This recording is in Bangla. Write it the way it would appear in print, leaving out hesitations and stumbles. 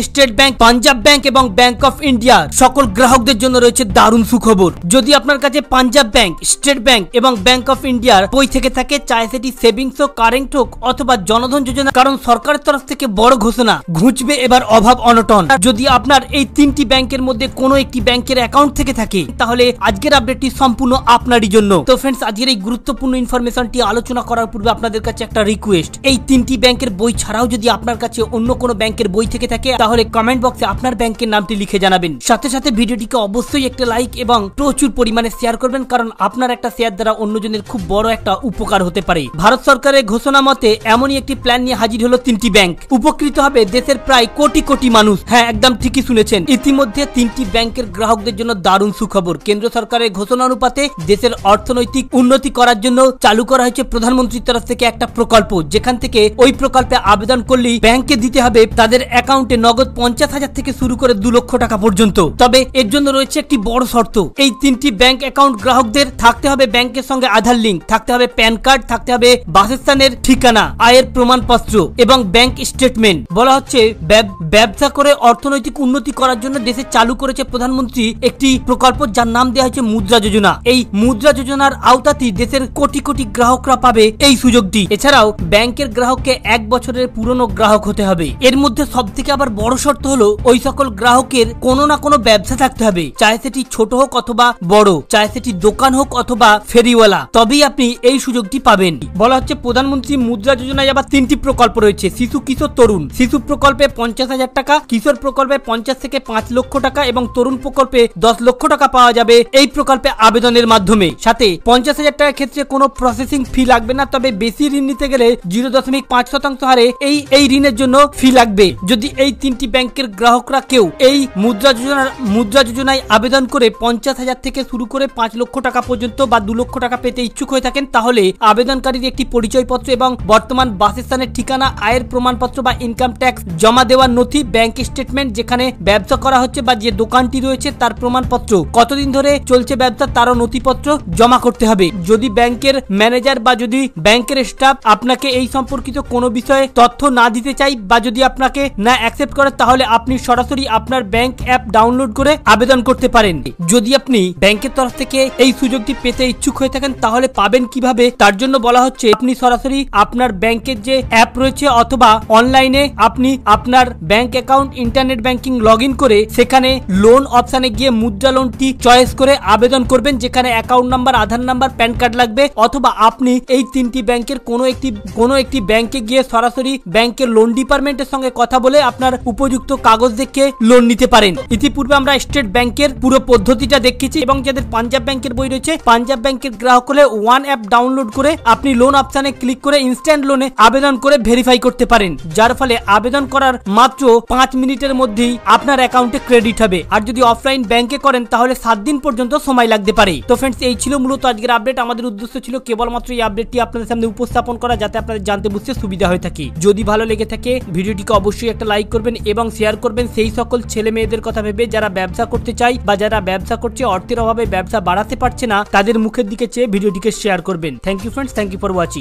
স্টেট ব্যাংক, পাঞ্জাব ব্যাংক এবং ব্যাংক অফ ইন্ডিয়ার সকল গ্রাহকদের জন্য রয়েছে দারুণ সুখবর। যদি আপনার কাছে পাঞ্জাব ব্যাংক, স্টেট ব্যাংক এবং ব্যাংক অফ ইন্ডিয়ার বই থেকে থাকে, চায় সেটি সেভিংস হোক, কারেন্ট হোক অথবা জনধন যোজনা, কারণ সরকারের তরফ থেকে বড় ঘোষণা, ঘুঁচবে এবার অভাব অনটন। যদি আপনার এই তিনটি ব্যাংকের মধ্যে কোনো একটি ব্যাংকের অ্যাকাউন্ট থেকে থাকে, তাহলে আজকের আপডেটটি সম্পূর্ণ আপনারই জন্য। তো ফ্রেন্ডস, আজকের এই গুরুত্বপূর্ণ ইনফরমেশনটি আলোচনা করার পূর্বে আপনাদের কাছে একটা রিকোয়েস্ট, এই তিনটি ব্যাংকের বই ছাড়াও যদি আপনার কাছে অন্য কোনো ব্যাংকের বই থেকে থাকে, তাহলে কমেন্ট বক্সে আপনার ব্যাংকের নামটি লিখে জানাবেন। সাথে সাথে ভিডিওটিকে অবশ্যই একটা লাইক এবং প্রচুর পরিমাণে শেয়ার করবেন, কারণ আপনার একটা শেয়ার দ্বারা অন্যজনের খুব বড় একটা উপকার হতে পারে। ভারত সরকারের ঘোষণা মতে এমনই একটি প্ল্যান নিয়ে হাজির হলো তিনটি ব্যাংক। উপকৃত হবে দেশের প্রায় কোটি কোটি মানুষ। হ্যাঁ, একদম ঠিকই শুনেছেন। ইতিমধ্যে তিনটি ব্যাংকের গ্রাহকদের জন্য দারুণ সুখবর। কেন্দ্র সরকারের ঘোষণা অনুপাতে দেশের অর্থনৈতিক উন্নতি করার জন্য চালু করা হয়েছে প্রধানমন্ত্রীর তরফ থেকে একটা প্রকল্প, যেখান থেকে ওই প্রকল্পে আবেদন করলেই ব্যাংকে দিতে হবে তাদের অ্যাকাউন্টে নগদ 50,000 থেকে শুরু করে 2 লক্ষ টাকা পর্যন্ত। তবে এর জন্য রয়েছে একটি বড় শর্ত। এই তিনটি ব্যাংক অ্যাকাউন্ট গ্রাহকদের থাকতে হবে ব্যাংকের সঙ্গে আধার লিঙ্ক, থাকতে হবে প্যান কার্ড, থাকতে হবে বাসস্থানের ঠিকানা, আয়ের প্রমাণপত্র এবং ব্যাংক স্টেটমেন্ট। বলা হচ্ছে ব্যবসা করে অর্থনৈতিক উন্নতি করার জন্য দেশে চালু করেছে প্রধানমন্ত্রী একটি প্রকল্প, যার নাম দেওয়া হয়েছে মুদ্রা যোজনা। এই মুদ্রা যোজনার আওতাতেই দেশের কোটি কোটি গ্রাহকরা পাবে এই সুযোগটি। এছাড়াও ব্যাংকের গ্রাহককে 1 বছরের পুরনো গ্রাহক হতে হবে। এর মধ্যে সব থেকে আবার বড় শর্ত হলো ওই সকল গ্রাহকের কোনো না কোনো ব্যবসা থাকতে হবে, চাहे সেটি ছোট হোক অথবা বড়, চাहे সেটি দোকান হোক অথবা ফেরিওয়ালা, তবেই আপনি এই সুযোগটি পাবেন। বলা হচ্ছে প্রধানমন্ত্রী মুদ্রা যোজনায় আবার 3টি প্রকল্প রয়েছে। শিশু, কিশোর, তরুণ। শিশু প্রকল্পে 50,000 টাকা, কিশোর প্রকল্পে 50 থেকে 5 লক্ষ টাকা এবং তরুণ প্রকল্পে 10 লক্ষ টাকা পাওয়া যাবে এই প্রকল্পে আবেদনের মাধ্যমে। সাথে 50,000 টাকার ক্ষেত্রে কোনো প্রসেসিং ফি লাগবে না, তবে বেশি ঋণ নিতে গেলে 0.5% হারে এই ঋণের জন্য ফি লাগবে। যদি এই তিনটি ব্যাংকের গ্রাহকরা কেউ এই মুদ্রা যোজনায় আবেদন করে 50,000 থেকে শুরু করে 5 লক্ষ টাকা পর্যন্ত বা 2 লক্ষ টাকা পেতে ইচ্ছুক হয়ে থাকেন, তাহলে আবেদনকারীর একটি পরিচয়পত্র এবং বর্তমান বাসস্থানের ঠিকানা, আয়ের প্রমাণপত্র বা ইনকাম ট্যাক্স জমা দেওয়ার নথি, ব্যাংক স্টেটমেন্ট, যেখানে ব্যবসা করা হচ্ছে বা যে দোকানটি রয়েছে তার প্রমাণপত্র, কতদিন ধরে চলছে ব্যবসা তারও নথিপত্র জমা করতে হবে। যদি ব্যাংকের ম্যানেজার বা যদি ব্যাংকের স্টাফ আপনাকে এই সম্পর্কিত কোনো বিষয়ে তথ্য না দিতে চাই বা যদি আপনাকে না অ্যাকসেপ্ট করে, তাহলে আপনি সরাসরি আপনার ব্যাংক অ্যাপ ডাউনলোড করে আবেদন করতে পারেন। যদি আপনি ব্যাংকের তরফ থেকে এই সুযোগটি পেতে ইচ্ছুক হয়ে থাকেন, তাহলে পাবেন কিভাবে? তার জন্য বলা হচ্ছে আপনি সরাসরি আপনার ব্যাংকের যে অ্যাপ রয়েছে অথবা অনলাইনে আপনি আপনার bank account internet banking log in করে সেখানে লোন অপশানে গিয়ে মুদ্রা লোনটি চয়েস করে আবেদন করবেন, যেখানে অ্যাকাউন্ট নাম্বার, আধার নাম্বার, প্যান কার্ড লাগবে। অথবা আপনি এই তিনটি ব্যাংকের কোনো একটি ব্যাংকে গিয়ে সরাসরি ব্যাংকের লোন ডিপার্টমেন্টের সঙ্গে কথা বলে আপনার উপযুক্ত কাগজ দেখে লোন নিতে পারেন। ইতিপূর্বে আমরা স্টেট ব্যাংকের পুরো পদ্ধতিটা দেখেছি এবং যাদের পাঞ্জাব ব্যাংকের বই রয়েছে, পাঞ্জাব ব্যাংকের গ্রাহক হলে ওয়ান অ্যাপ ডাউনলোড করে আপনি লোন অপশানে ক্লিক করে ইনস্ট্যান্ট লোনে আবেদন করে ভেরিফাই করতে পারেন, যার ফলে আবেদন করার মাত্র 5 মিনিটের মধ্যেই আপনার অ্যাকাউন্টে ক্রেডিট হবে। আর যদি অফলাইন ব্যাংকে করেন তাহলে 7 দিন পর্যন্ত সময় লাগতে পারে। তো ফ্রেন্ডস, এই ছিল মূলত আজকের আপডেট। আমাদের উদ্দেশ্য ছিল কেবলমাত্র এই আপডেটটি আপনাদের সামনে উপস্থাপন করা, যাতে আপনাদের জানতে বুঝতে সুবিধা হয়ে থাকে। যদি ভালো লেগে থাকে ভিডিওটিকে অবশ্যই একটা লাইক করবেন এবং শেয়ার করবেন সেই সকল ছেলে মেয়েদের কথা ভেবে যারা ব্যবসা করতে চায় বা যারা ব্যবসা করছে অর্থের অভাবে ব্যবসা বাড়াতে পারছে না, তাদের মুখের দিকে চেয়ে ভিডিওটিকে শেয়ার করবেন। Thank you friends, thank you for watching.